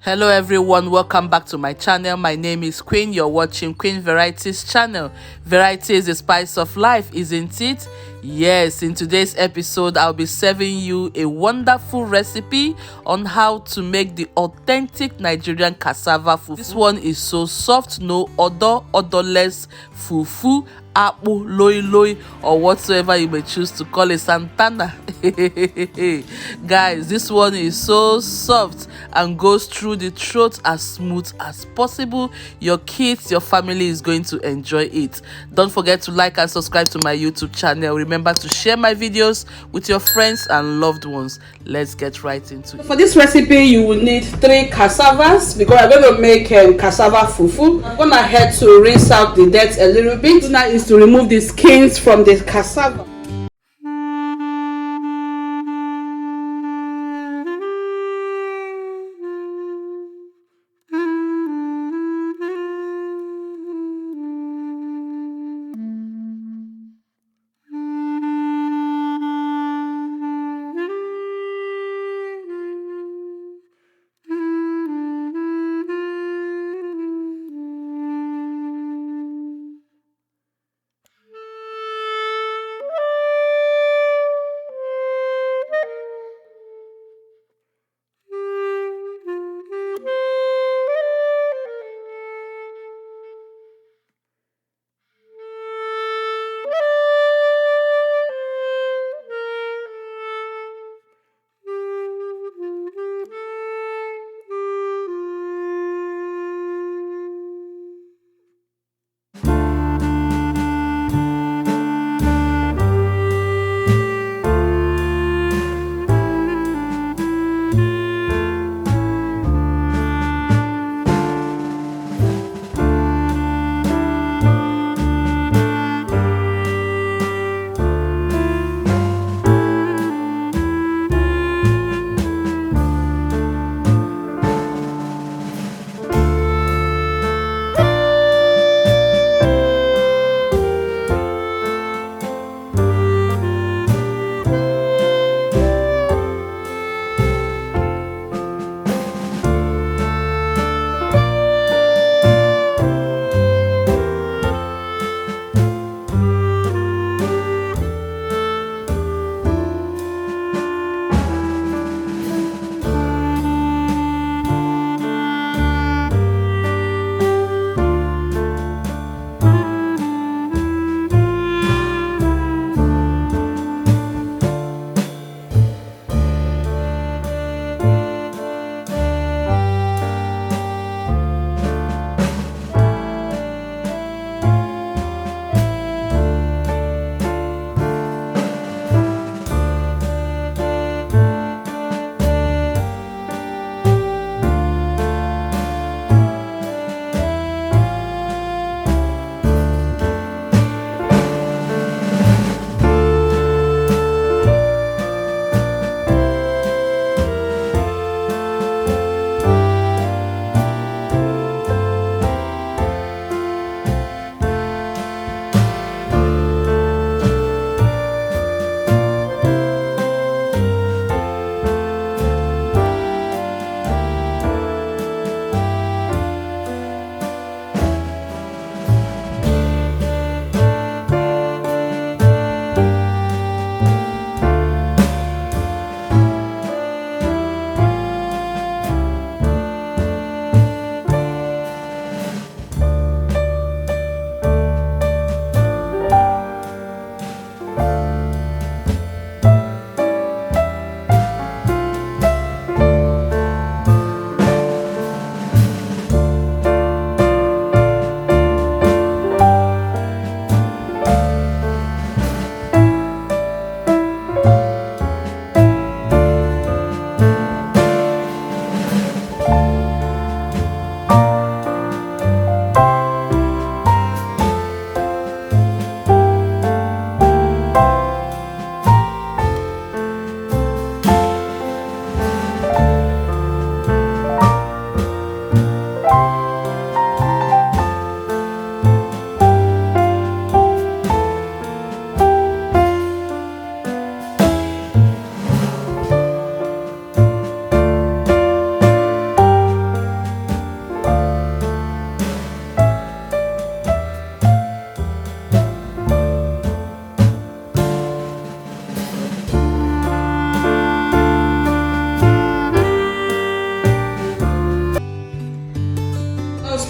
Hello everyone, welcome back to my channel. My name is Queen. You're watching Queen Varieties channel. Variety is the spice of life, isn't it? Yes, in today's episode I'll be serving you a wonderful recipe on how to make the authentic Nigerian cassava fufu. This one is so soft, no odorless fufu, apple, loi, or whatsoever you may choose to call it, Santana. Guys, this one is so soft and goes through the throat as smooth as possible. Your kids, your family is going to enjoy it. Don't forget to like and subscribe to my YouTube channel. Remember to share my videos with your friends and loved ones. Let's get right into it. For this recipe you will need 3 cassavas because I'm going to make cassava fufu. I'm going ahead to rinse out the dirt a little bit. Now is to remove the skins from the cassava.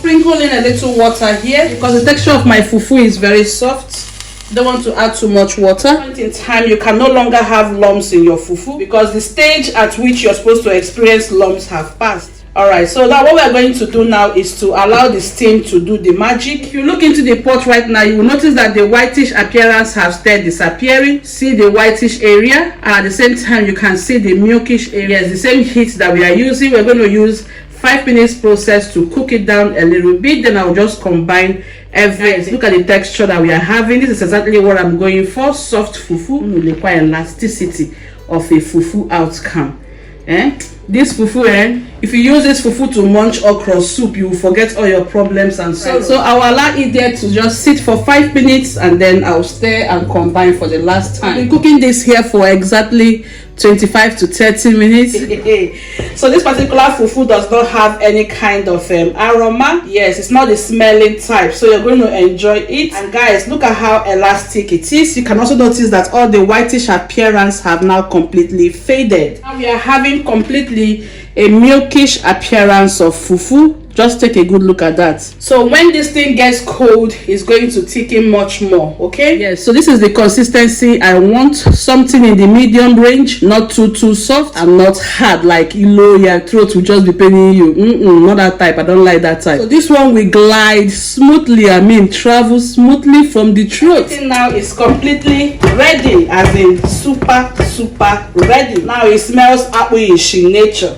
Sprinkle in a little water here because the texture of my fufu is very soft. Don't want to add too much water. At in time, you can no longer have lumps in your fufu because the stage at which you're supposed to experience lumps have passed. Alright, so now what we're going to do now is to allow the steam to do the magic. If you look into the pot right now, you will notice that the whitish appearance has started disappearing. See the whitish area, and at the same time you can see the milkish area. It's the same heat that we are using. We're going to use 5 minutes process to cook it down a little bit. Then I'll just combine everything. Look at the texture that we are having. This is exactly what I'm going for. Soft fufu will require elasticity of a fufu outcome. This fufu, if you use this fufu to munch okra soup, you will forget all your problems and so. So I'll allow it there to just sit for 5 minutes, and then I'll stir and combine for the last time. I've been cooking this here for exactly 25 to 30 minutes. So this particular fufu does not have any kind of aroma. Yes, it's not the smelling type, so you're going to enjoy it. And guys, look at how elastic it is. You can also notice that all the whitish appearance have now completely faded. Now we are having completely a milkish appearance of fufu. Just take a good look at that. So when this thing gets cold, it's going to thicken much more. Okay, yes, so this is the consistency I want. Something in the medium range, not too soft and not hard like your throat will just be paining you. Not that type. I don't like that type. So this one will glide smoothly, travel smoothly from the throat. Everything now is completely ready, as in super ready. Now it smells apple-ish in nature.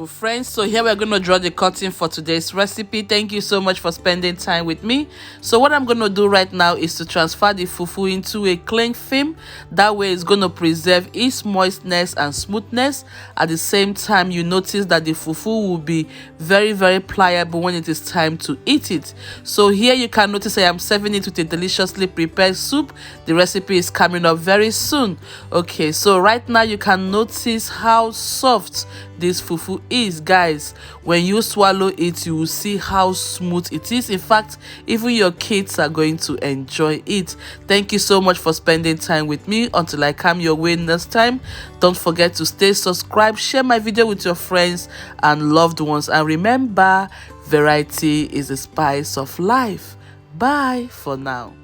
Friends, so here we're going to draw the curtain for today's recipe. Thank you so much for spending time with me. So what I'm going to do right now is to transfer the fufu into a cling film. That way it's going to preserve its moistness and smoothness. At the same time, you notice that the fufu will be very pliable when it is time to eat it. So here you can notice I am serving it with a deliciously prepared soup. The recipe is coming up very soon. Okay, so right now you can notice how soft this fufu is, guys. When you swallow it, you will see how smooth it is. In fact, even your kids are going to enjoy it. Thank you so much for spending time with me. Until I come your way next time, don't forget to stay subscribed, share my video with your friends and loved ones, and remember, variety is the spice of life. Bye for now.